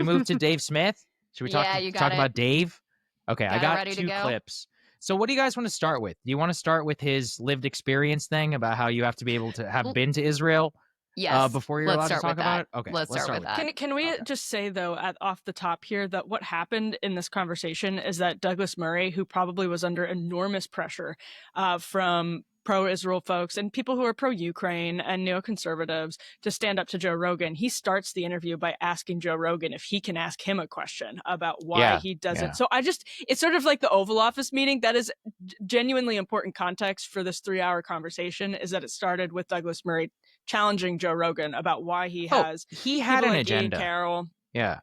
we move to Dave Smith? Should we talk about Dave? Okay, I got two clips. So what do you guys want to start with? Do you want to start with his lived experience thing about how you have to be able to have been to Israel? Yes. Before you're allowed to talk about it? Okay. Let's start with that. Can we just say, though, off the top here, that what happened in this conversation is that Douglas Murray, who probably was under enormous pressure from pro-Israel folks and people who are pro-Ukraine and neoconservatives to stand up to Joe Rogan, he starts the interview by asking Joe Rogan if he can ask him a question about why he doesn't. So it's sort of like the Oval Office meeting. That is genuinely important context for this 3-hour conversation, is that it started with Douglas Murray challenging Joe Rogan about why he had an agenda. Carol. Yeah.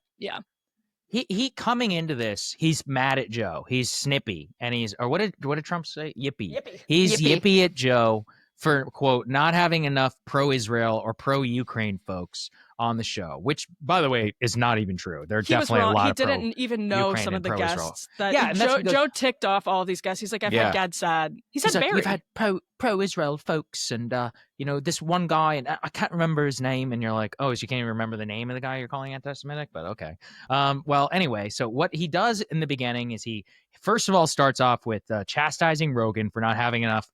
He coming into this, he's mad at Joe. He's snippy, and what did Trump say? Yippee. He's yippee at Joe for, quote, not having enough pro-Israel or pro-Ukraine folks on the show, which, by the way, is not even true. There are definitely a lot of pro-Ukraine. He didn't even know some of the guests. That Joe ticked off all of these guests. He's like, I've had Gad Saad. He said Barry. We've had pro-Israel folks, and this one guy, and I can't remember his name, and you're like, oh, so you can't even remember the name of the guy you're calling anti-Semitic? But okay. Well, anyway, so what he does in the beginning is he, first of all, starts off with chastising Rogan for not having enough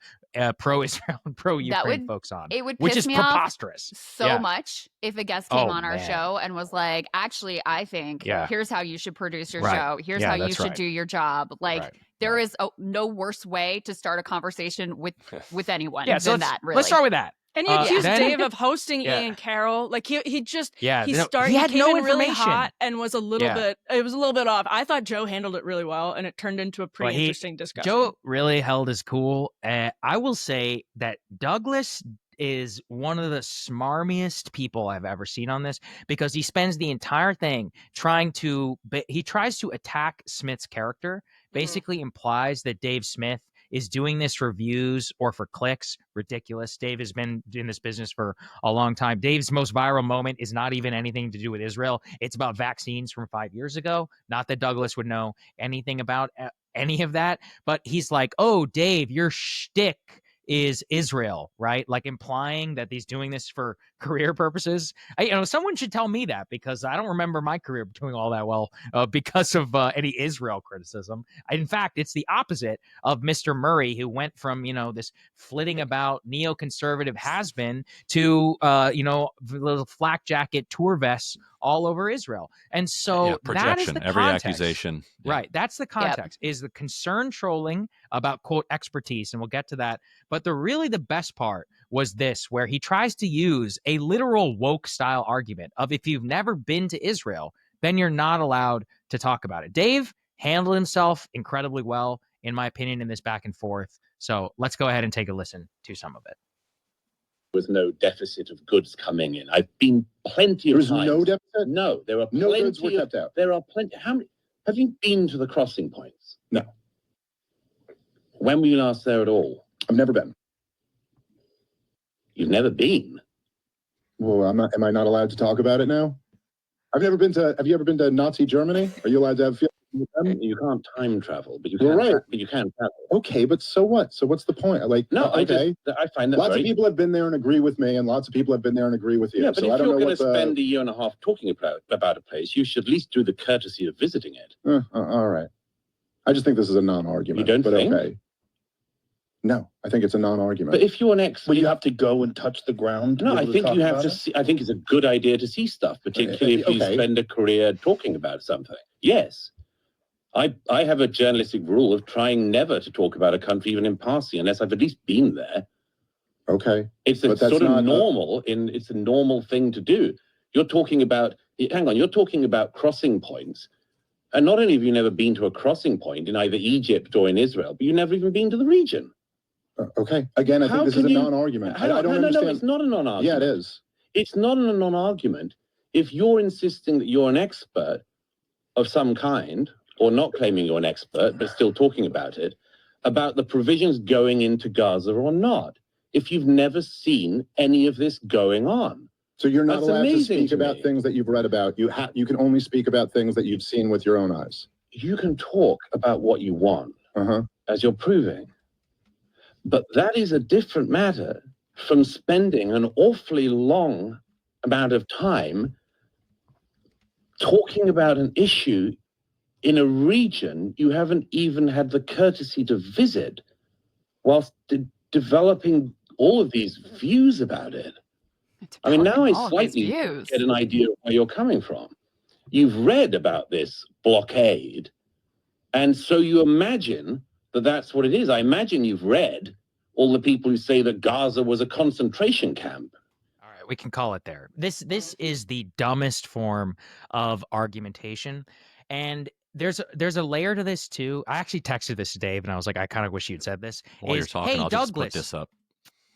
pro-Israel and pro-Ukraine folks on, which is preposterous. So much if a guest came on our show and was like, actually, I think here's how you should produce your show. Here's how you should do your job. Like, there is no worse way to start a conversation with anyone than that, really. Let's start with that. And you accused Dave of hosting Ian Carroll. Like he had no information. Really hot and was a little bit. It was a little bit off. I thought Joe handled it really well, and it turned into a pretty interesting discussion. Joe really held his cool. I will say that Douglas is one of the smarmiest people I've ever seen on this, because he spends the entire thing tries to attack Smith's character, basically implies that Dave Smith is doing this for views or for clicks. Ridiculous. Dave has been in this business for a long time. Dave's most viral moment is not even anything to do with Israel. It's about vaccines from 5 years ago. Not that Douglas would know anything about any of that, but he's like, oh, Dave, your shtick is Israel, right? Like implying that he's doing this for career purposes. Someone should tell me that, because I don't remember my career doing all that well because of any Israel criticism. In fact, it's the opposite of Mr. Murray, who went from, this flitting about neoconservative has-been to, little flak jacket tour vests all over Israel. And so that is the context. Every accusation. Right. That's the context, is the concern trolling about, quote, expertise. And we'll get to that. But the best part was this, where he tries to use a literal woke style argument of, if you've never been to Israel, then you're not allowed to talk about it. Dave handled himself incredibly well, in my opinion, in this back and forth. So let's go ahead and take a listen to some of it. Was no deficit of goods coming in. I've been plenty of times. There was no deficit? No, there are no plenty goods were kept out. There are plenty. How many? Have you been to the crossing points? No. When were you last there at all? I've never been. You've never been? Well, am I not allowed to talk about it now? Have you ever been to Nazi Germany? Are you allowed to have feelings with them? You can't time travel, but you can. Right. But you can travel. Okay, but so what? So what's the point? Like, no, okay. I find that lots of people have been there and agree with me, and lots of people have been there and agree with you. Yeah, but so if I don't you're know going to spend a year and a half talking about a place, you should at least do the courtesy of visiting it. All right. I just think this is a non-argument. You don't think? Okay. No, I think it's a non-argument. But if you're an expert, well, you have to go and touch the ground. No, I think you have to see. I think it's a good idea to see stuff, particularly if you spend a career talking about something. Yes, I have a journalistic rule of trying never to talk about a country, even in passing, unless I've at least been there. Okay, it's a sort of normal. It's a normal thing to do. You're talking about. Hang on, you're talking about crossing points. And not only have you never been to a crossing point in either Egypt or in Israel, but you've never even been to the region. Okay. Again, I think this is a non-argument. I don't understand. No, it's not a non-argument. Yeah, it is. It's not a non-argument. If you're insisting that you're an expert of some kind, or not claiming you're an expert, but still talking about it, about the provisions going into Gaza or not, if you've never seen any of this going on. So you're not allowed to speak about things that you've read about. You can only speak about things that you've seen with your own eyes. You can talk about what you want, as you're proving. But that is a different matter from spending an awfully long amount of time talking about an issue in a region you haven't even had the courtesy to visit, whilst developing all of these views about it. I mean, now I slightly get an idea of where you're coming from. You've read about this blockade, and so you imagine that that's what it is. I imagine you've read all the people who say that Gaza was a concentration camp. All right, we can call it there. This is the dumbest form of argumentation, and there's a layer to this too. I actually texted this to Dave, and I was like, I kind of wish you'd said this. While you're talking, I'll just put this up.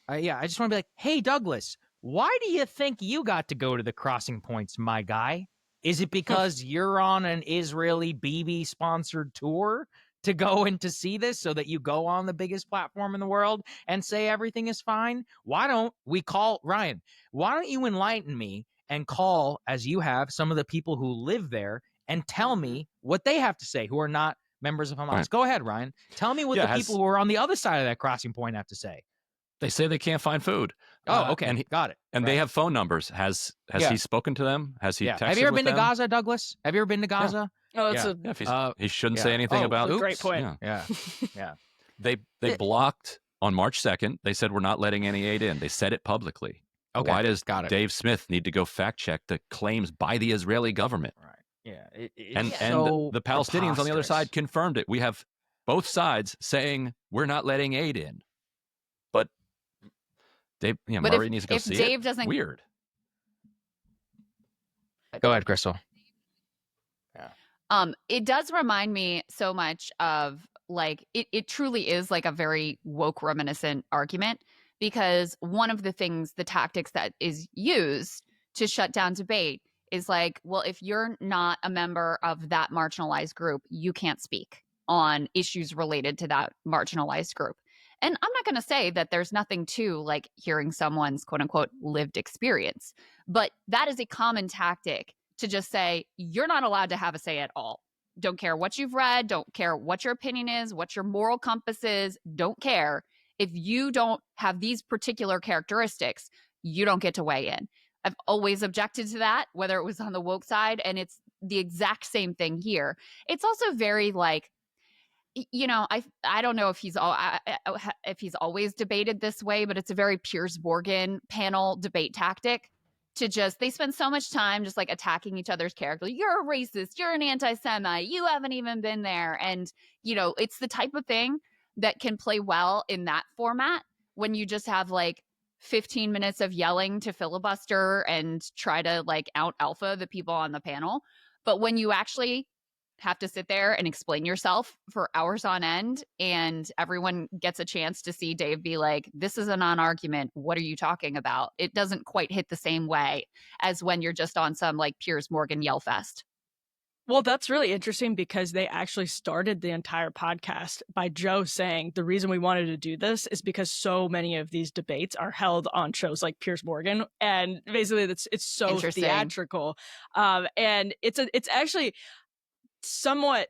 Yeah, I just want to be like, hey, Douglas, why do you think you got to go to the Crossing Points, my guy? Is it because you're on an Israeli BB-sponsored tour to go and to see this so that you go on the biggest platform in the world and say everything is fine? Why don't we call, Ryan, why don't you enlighten me and call, as you have, some of the people who live there and tell me what they have to say who are not members of Hamas? Right. Go ahead, Ryan. Tell me what the people who are on the other side of that crossing point have to say. They say they can't find food. Oh, okay. And got it. And they have phone numbers. Has he spoken to them? Has he texted with them? Have you ever been to Gaza, Douglas? Have you ever been to Gaza? Oh, he shouldn't say anything about it. Great point. Yeah. They blocked on March 2nd. They said we're not letting any aid in. They said it publicly. Okay. Why does Dave Smith need to go fact check the claims by the Israeli government? Right. Yeah. And the Palestinians on the other side confirmed it. We have both sides saying we're not letting aid in. But Dave, Murray needs to go see it. Dave doesn't. Weird. Go ahead, Crystal. Yeah. It does remind me so much of it truly is like a very woke reminiscent argument, because one of the tactics that is used to shut down debate is like, well, if you're not a member of that marginalized group, you can't speak on issues related to that marginalized group. And I'm not going to say that there's nothing to like hearing someone's quote unquote lived experience, but that is a common tactic to just say, you're not allowed to have a say at all. Don't care what you've read. Don't care what your opinion is, what your moral compass is. Don't care. If you don't have these particular characteristics, you don't get to weigh in. I've always objected to that, whether it was on the woke side, and it's the exact same thing here. It's also very like, I don't know if he's always debated this way, but it's a very Piers Morgan panel debate tactic they spend so much time just like attacking each other's character. You're a racist. You're an anti-Semite. You haven't even been there. And, it's the type of thing that can play well in that format when you just have like 15 minutes of yelling to filibuster and try to like out alpha the people on the panel. But when you actually have to sit there and explain yourself for hours on end, and everyone gets a chance to see Dave be like, this is a non-argument. What are you talking about? It doesn't quite hit the same way as when you're just on some like Piers Morgan yell fest. Well, that's really interesting because they actually started the entire podcast by Joe saying the reason we wanted to do this is because so many of these debates are held on shows like Piers Morgan, and basically it's so theatrical, and it's actually somewhat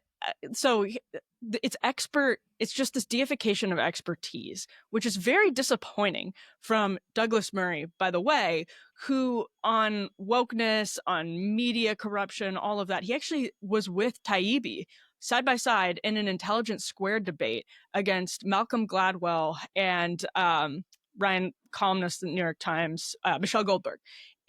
it's just this deification of expertise, which is very disappointing from Douglas Murray, by the way, who on wokeness, on media corruption, all of that, he actually was with Taibbi side by side in an Intelligence Squared debate against Malcolm Gladwell and Ryan, columnist at the New York Times, Michelle Goldberg,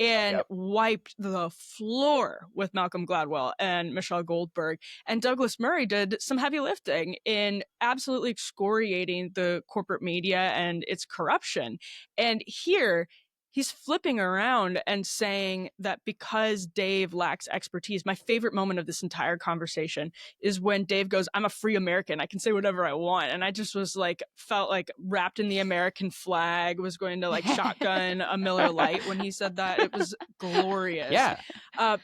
and wiped the floor with Malcolm Gladwell and Michelle Goldberg. And Douglas Murray did some heavy lifting in absolutely excoriating the corporate media and its corruption. And here, he's flipping around and saying that because Dave lacks expertise, my favorite moment of this entire conversation is when Dave goes, I'm a free American. I can say whatever I want. And I just was like, felt like wrapped in the American flag, was going to like shotgun a Miller Lite when he said that. It was glorious. Yeah.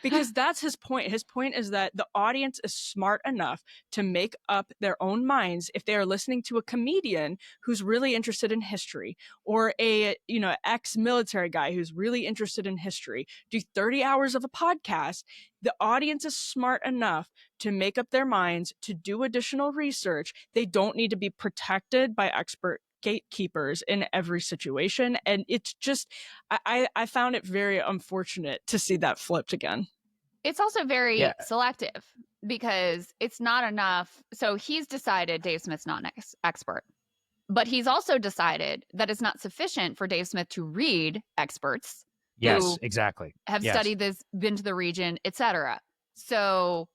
Because that's his point. His point is that the audience is smart enough to make up their own minds if they are listening to a comedian who's really interested in history, or a, ex-military guy who's really interested in history, do 30 hours of a podcast. The audience is smart enough to make up their minds, to do additional research. They don't need to be protected by expert gatekeepers in every situation. And it's just, I found it very unfortunate to see that flipped again. It's also very selective because it's not enough. So he's decided Dave Smith's not an expert, but he's also decided that it's not sufficient for Dave Smith to read experts. Yes, exactly. Have studied this, been to the region, etc. So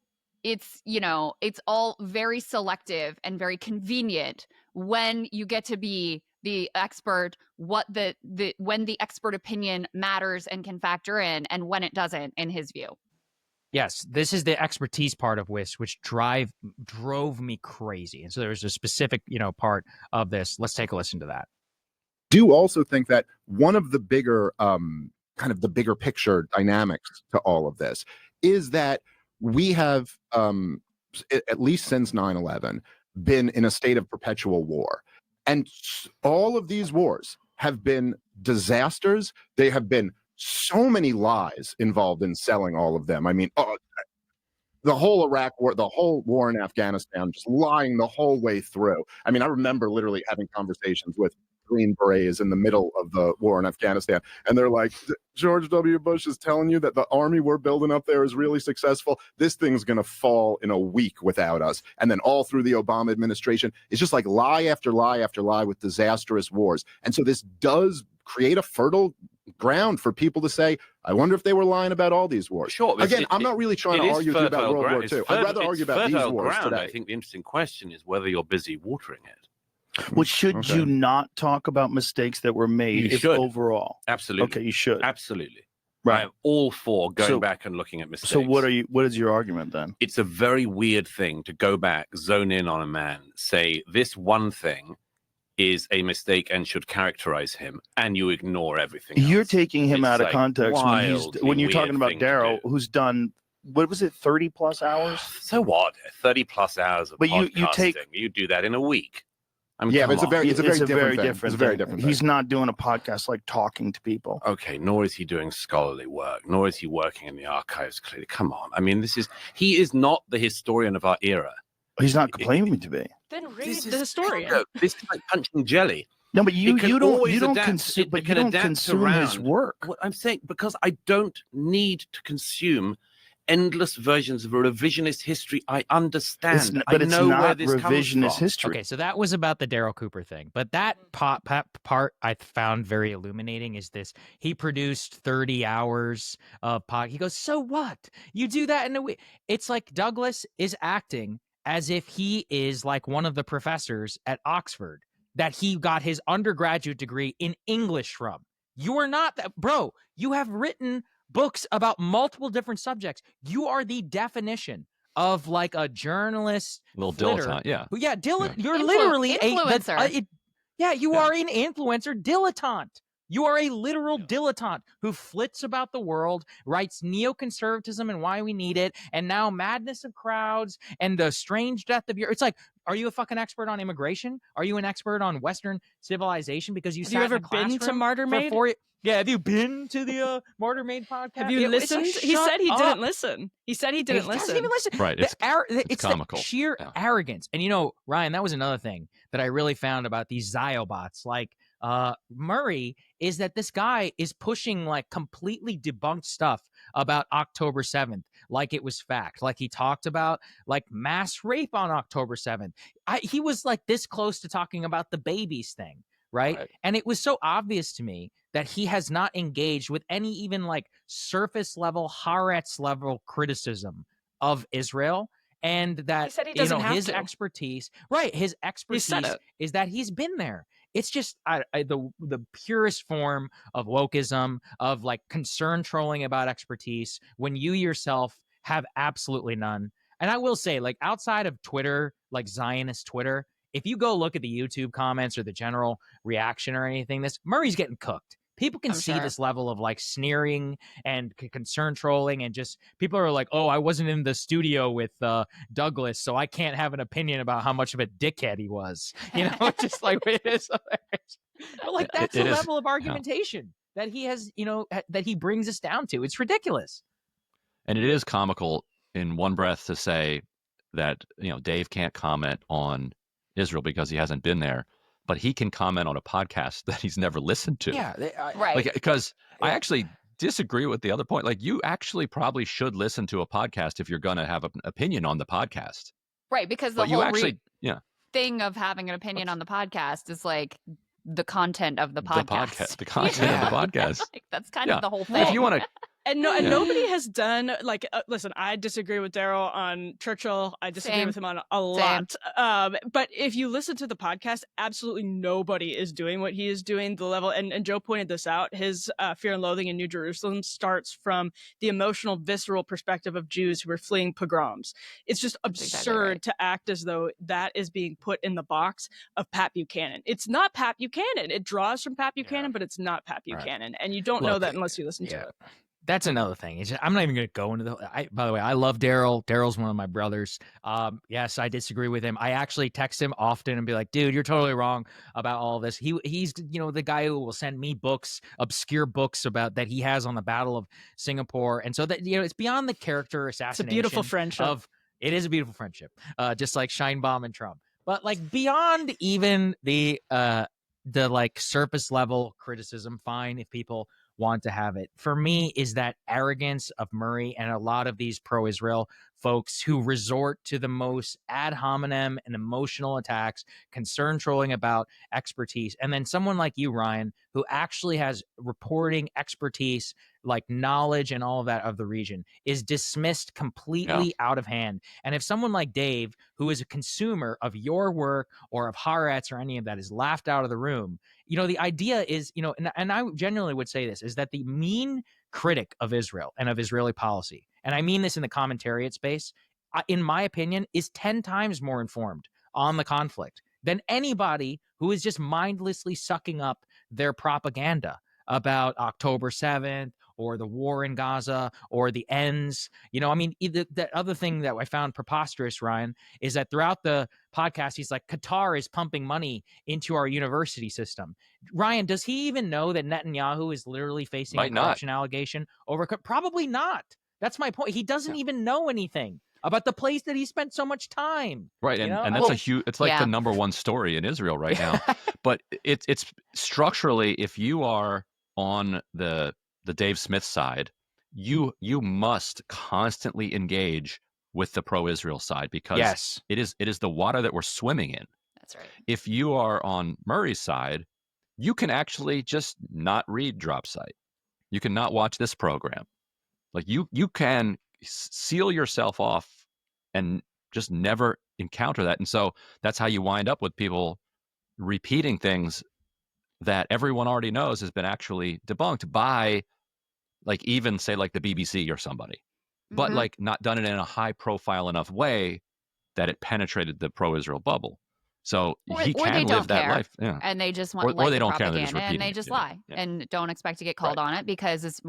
it's, it's all very selective and very convenient when you get to be the expert, when the expert opinion matters and can factor in, and when it doesn't, in his view. Yes, this is the expertise part of which drove me crazy. And so there's a specific, part of this. Let's take a listen to that. Do also think that one of the bigger kind of the bigger picture dynamics to all of this is that we have at least since 9/11 been in a state of perpetual war. And all of these wars have been disasters. They have been so many lies involved in selling all of them. I mean, the whole Iraq war, the whole war in Afghanistan, just lying the whole way through. I mean, I remember literally having conversations with Green Berets in the middle of the war in Afghanistan, and they're like, George W. Bush is telling you that the army we're building up there is really successful. This thing's going to fall in a week without us. And then all through the Obama administration, it's just like lie after lie after lie with disastrous wars. And so this does create a fertile ground for people to say, I wonder if they were lying about all these wars. Sure. Again, I'm not really trying to argue with you about World War II. I'd rather argue about these wars today. I think the interesting question is whether you're busy watering it. Well, should you not talk about mistakes that were made overall? Absolutely. Okay, you should. Absolutely. Right. I'm all for going back and looking at mistakes. So what is your argument then? It's a very weird thing to go back, zone in on a man, say this one thing is a mistake and should characterize him, and you ignore everything else. You're taking him out of context when you're talking about Daryl, who's done, what was it, 30 plus hours? So what? 30 plus hours of podcasting. You do that in a week. I mean, but it's a very different thing. He's not doing a podcast like talking to people. Okay, nor is he doing scholarly work, nor is he working in the archives. Clearly, come on. I mean, he is not the historian of our era. He's not claiming to be. Then read the historian. This is like punching jelly. No, but you don't consume his work. What I'm saying, because I don't need to consume endless versions of a revisionist history. I understand. But I know where this revisionist history. Okay, so that was about the Daryl Cooper thing. But that part I found very illuminating is this. He produced 30 hours of He goes, so what? You do that in a week. It's like Douglas is acting as if he is like one of the professors at Oxford that he got his undergraduate degree in English from. You are not that, bro. You have written books about multiple different subjects. You are the definition of like a journalist, dilettante. Yeah, You're literally influencer. You are an influencer dilettante. You are a literal dilettante who flits about the world, writes neoconservatism and why we need it, and now madness of crowds and the strange death of your. It's like, are you a fucking expert on immigration? Are you an expert on Western civilization? Because you have ever been to Martyr Made? Have you been to the Martyr Made podcast? Have you listened? He said he didn't listen. He said he didn't listen. Doesn't even listen. Right. It's comical. The sheer arrogance. And Ryan, that was another thing that I really found about these Ziobots. Like Murray is that this guy is pushing like completely debunked stuff about October 7th, like it was fact. Like he talked about like mass rape on October 7th. He was like this close to talking about the babies thing. Right. And it was so obvious to me that he has not engaged with any even like surface level, Haaretz level criticism of Israel. And that he said he doesn't have his to. expertise, his expertise is that he's been there. It's just the purest form of wokeism, of like concern trolling about expertise when you yourself have absolutely none. And I will say, like outside of Twitter, like Zionist Twitter, if you go look at the YouTube comments or the general reaction or anything, Murray's getting cooked. People can see this level of like sneering and concern trolling, and just people are like, oh, I wasn't in the studio with Douglas, so I can't have an opinion about how much of a dickhead he was. Just like it is. But like that's the level of argumentation that he has, that he brings us down to. It's ridiculous. And it is comical in one breath to say that, Dave can't comment on Israel because he hasn't been there, but he can comment on a podcast that he's never listened to. Yeah, right. Because I actually disagree with the other point. Like, you actually probably should listen to a podcast if you're going to have an opinion on the podcast. Right, because the whole thing of having an opinion on the podcast is like the content of the podcast. The content of the podcast. Like, that's kind of the whole thing. If you want to. And nobody has done listen, I disagree with Daryl on Churchill. I disagree with him on a lot. But if you listen to the podcast, absolutely nobody is doing what he is doing. The level, and Joe pointed this out, his Fear and Loathing in New Jerusalem starts from the emotional, visceral perspective of Jews who are fleeing pogroms. It's just absurd to act as though that is being put in the box of Pat Buchanan. It's not Pat Buchanan. It draws from Pat Buchanan, but it's not Pat Buchanan. And you don't know that unless you listen to it. That's another thing. I'm not even going to go into by the way, I love Daryl. Daryl's one of my brothers. Yes, I disagree with him. I actually text him often and be like, dude, you're totally wrong about all of this. He's the guy who will send me books, obscure books about that he has on the Battle of Singapore. And so that, it's beyond the character assassination. It's a beautiful friendship. It is a beautiful friendship. Just like Scheinbaum and Trump. But like beyond even the like surface level criticism, fine if people want to have it. For me, is that arrogance of Murray and a lot of these pro-Israel folks who resort to the most ad hominem and emotional attacks, concern trolling about expertise. And then someone like you, Ryan, who actually has reporting expertise, like knowledge and all of that of the region, is dismissed completely out of hand. And if someone like Dave, who is a consumer of your work or of Haaretz or any of that, is laughed out of the room, the idea is, and I genuinely would say this, is that the mean critic of Israel and of Israeli policy, and I mean this in the commentariat space, in my opinion, is 10 times more informed on the conflict than anybody who is just mindlessly sucking up their propaganda about October 7th or the war in Gaza or the ends. The other thing that I found preposterous, Ryan, is that throughout the podcast, he's like, Qatar is pumping money into our university system. Ryan, does he even know that Netanyahu is literally facing a corruption allegation over? Probably not. That's my point. He doesn't even know anything about the place that he spent so much time. Right. And that's a huge, it's like the number one story in Israel right now. But it's structurally, if you are on the Dave Smith side, you must constantly engage with the pro-Israel side, because it is the water that we're swimming in. That's right. If you are on Murray's side, you can actually just not read Drop Site. You can not watch this program. Like you can seal yourself off and just never encounter that. And so that's how you wind up with people repeating things that everyone already knows has been actually debunked by, like, even say like the BBC or somebody, but like not done it in a high profile enough way that it penetrated the pro-Israel bubble. So he can live that life. Yeah. And they just want or they don't propaganda, care, and they just lie and don't expect to get called on it, because it's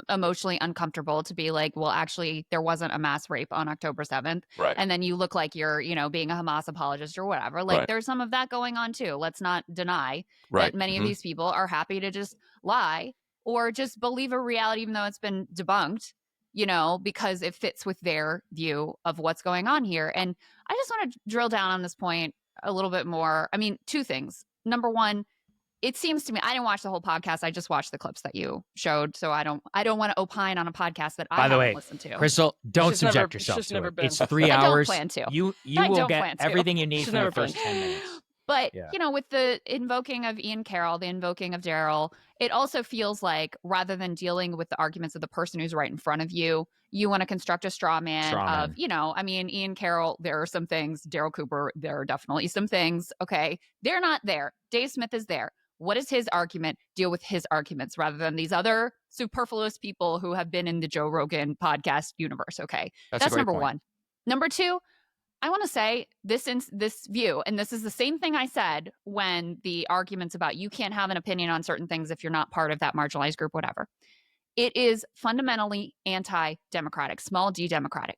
emotionally uncomfortable to be like, well, actually, there wasn't a mass rape on October 7th. Right. And then you look like you're, being a Hamas apologist or whatever. Like, there's some of that going on too. Let's not deny that many of these people are happy to just lie or just believe a reality, even though it's been debunked, because it fits with their view of what's going on here. And I just want to drill down on this point a little bit more. I mean, two things. Number one, it seems to me, I didn't watch the whole podcast. I just watched the clips that you showed. So I don't want to opine on a podcast that I haven't listened to. Crystal, don't subject yourself to it. It's 3 hours. I don't plan to. You will get everything you need for the first 10 minutes. But, with the invoking of Ian Carroll, the invoking of Daryl, it also feels like, rather than dealing with the arguments of the person who's right in front of you, you want to construct a straw man of, Ian Carroll, there are some things. Daryl Cooper, there are definitely some things. Okay. They're not there. Dave Smith is there. What is his argument? Deal with his arguments rather than these other superfluous people who have been in the Joe Rogan podcast universe. Okay. That's number one. Number two, I want to say this view, and this is the same thing I said when the arguments about you can't have an opinion on certain things if you're not part of that marginalized group, whatever. It is fundamentally anti-democratic, small d democratic.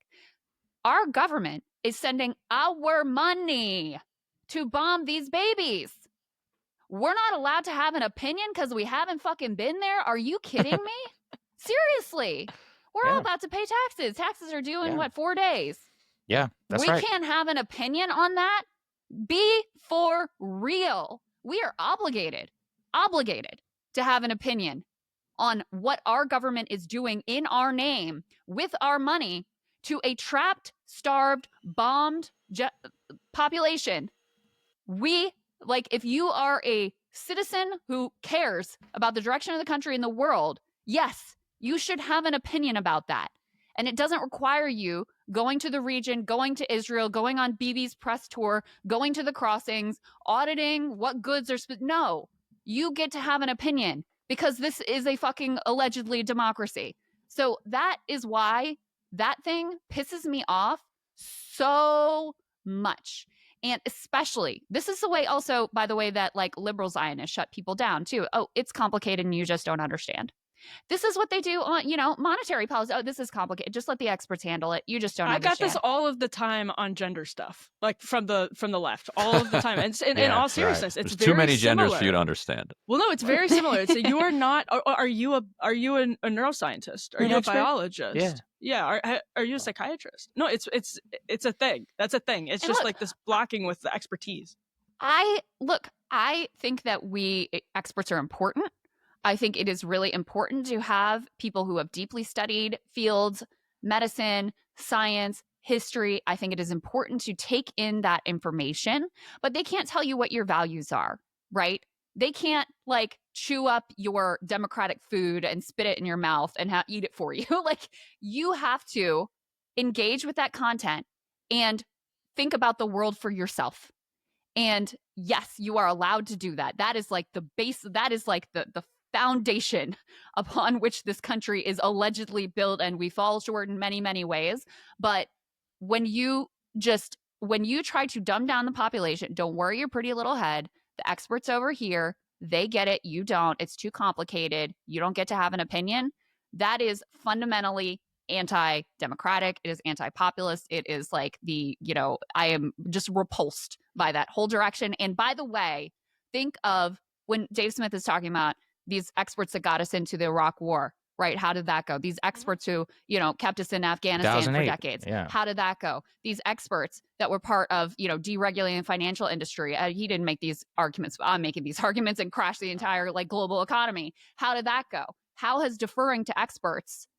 Our government is sending our money to bomb these babies. We're not allowed to have an opinion because we haven't fucking been there. Are you kidding me? Seriously. We're all about to pay taxes. Taxes are due in 4 days? Yeah, that's right. We can't have an opinion on that. Be for real. We are obligated to have an opinion on what our government is doing in our name with our money to a trapped, starved, bombed population. If you are a citizen who cares about the direction of the country and the world, yes, you should have an opinion about that. And it doesn't require you going to the region, going to Israel, going on Bibi's press tour, going to the crossings, auditing what goods are no, you get to have an opinion because this is a fucking allegedly democracy. So that is why that thing pisses me off so much. And especially, this is the way also, by the way, that like liberal Zionists shut people down too. Oh, it's complicated and you just don't understand. This is what they do on, monetary policy. Oh, this is complicated. Just let the experts handle it. You just don't understand. I got this all of the time on gender stuff, like from the left, all of the time. And in all seriousness, it's There's too many similar. genders for you to understand. Well, no, it's very similar. So you are not. Are you a neuroscientist? Are you a biologist? Yeah. Are you a psychiatrist? No, it's a thing. That's a thing. It's just like this blocking with the expertise. I think that we experts are important. I think it is really important to have people who have deeply studied fields, medicine, science, history. I think it is important to take in that information, but they can't tell you what your values are, right? They can't chew up your democratic food and spit it in your mouth and eat it for you. You have to engage with that content and think about the world for yourself. And yes, you are allowed to do that. That is the base. That is the foundation upon which this country is allegedly built, and we fall short in many, many ways. But when you try to dumb down the population, don't worry your pretty little head. The experts over here, they get it. You don't. It's too complicated. You don't get to have an opinion. That is fundamentally anti-democratic. It is anti-populist. It is I am just repulsed by that whole direction. And by the way, think of when Dave Smith is talking about these experts that got us into the Iraq War, right? How did that go? These experts who, kept us in Afghanistan for decades. Yeah. How did that go? These experts that were part of, deregulating the financial industry. He didn't make these arguments. I'm making these arguments and crash the entire global economy. How did that go? How has deferring to experts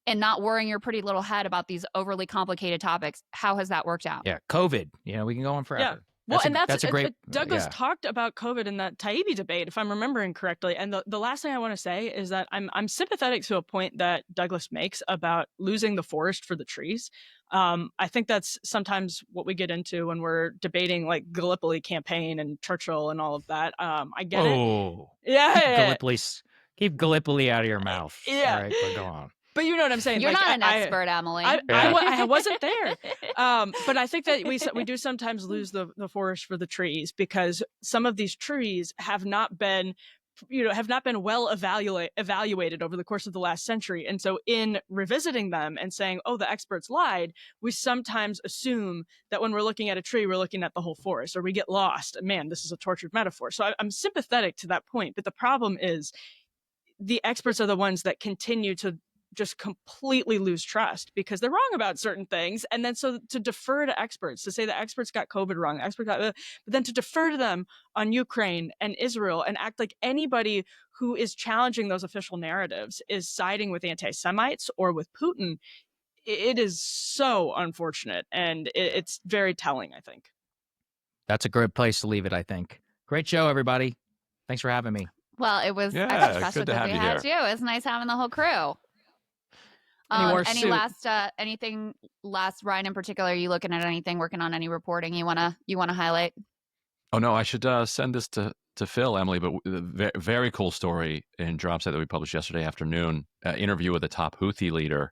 and not worrying your pretty little head about these overly complicated topics, how has that worked out? Yeah. COVID, we can go on forever. Yeah. Well, that's a great. Douglas yeah. talked about COVID in that Taibbi debate, if I'm remembering correctly. And the last thing I want to say is that I'm sympathetic to a point that Douglas makes about losing the forest for the trees. I think that's sometimes what we get into when we're debating Gallipoli campaign and Churchill and all of that. I get it. Yeah. Keep Gallipoli out of your mouth. Yeah. All right, but go on. But you know what I'm saying. You're not an expert, Emily. I wasn't there. But I think that we do sometimes lose the forest for the trees because some of these trees have not been well evaluated over the course of the last century. And so in revisiting them and saying, oh, the experts lied, we sometimes assume that when we're looking at a tree, we're looking at the whole forest, or we get lost. Man, this is a tortured metaphor. So I'm sympathetic to that point. But the problem is the experts are the ones that continue to just completely lose trust because they're wrong about certain things. And then so to defer to experts, to say the experts got COVID wrong, but then to defer to them on Ukraine and Israel and act like anybody who is challenging those official narratives is siding with anti-Semites or with Putin, it is so unfortunate. And it's very telling, I think. That's a good place to leave it, I think. Great show, everybody. Thanks for having me. Well, it was good to have you here. It was nice having the whole crew. Anything last, Ryan, in particular? Are you looking at anything, working on any reporting you wanna highlight? Oh no, I should send this to Phil, Emily. But very cool story in Dropset that we published yesterday afternoon. Interview with a top Houthi leader,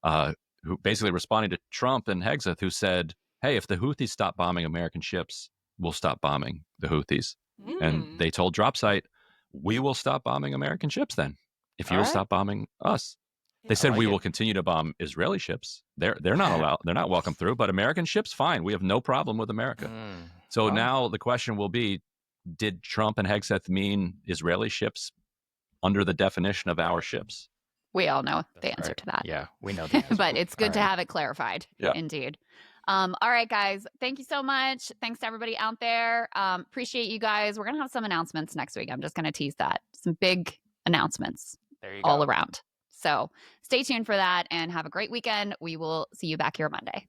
who basically responded to Trump and Hegseth, who said, "Hey, if the Houthis stop bombing American ships, we'll stop bombing the Houthis." And they told Dropsite, "We will stop bombing American ships then, if you will stop bombing us." They said we will continue to bomb Israeli ships. They're not allowed. They're not welcome through. But American ships, fine. We have no problem with America. So now the question will be: did Trump and Hegseth mean Israeli ships under the definition of our ships? We all know the answer to that. Yeah, we know the answer. But it's good to have it clarified. Yeah. Indeed. All right, guys. Thank you so much. Thanks to everybody out there. Appreciate you guys. We're gonna have some announcements next week. I'm just gonna tease that. Some big announcements. all around. So stay tuned for that and have a great weekend. We will see you back here Monday.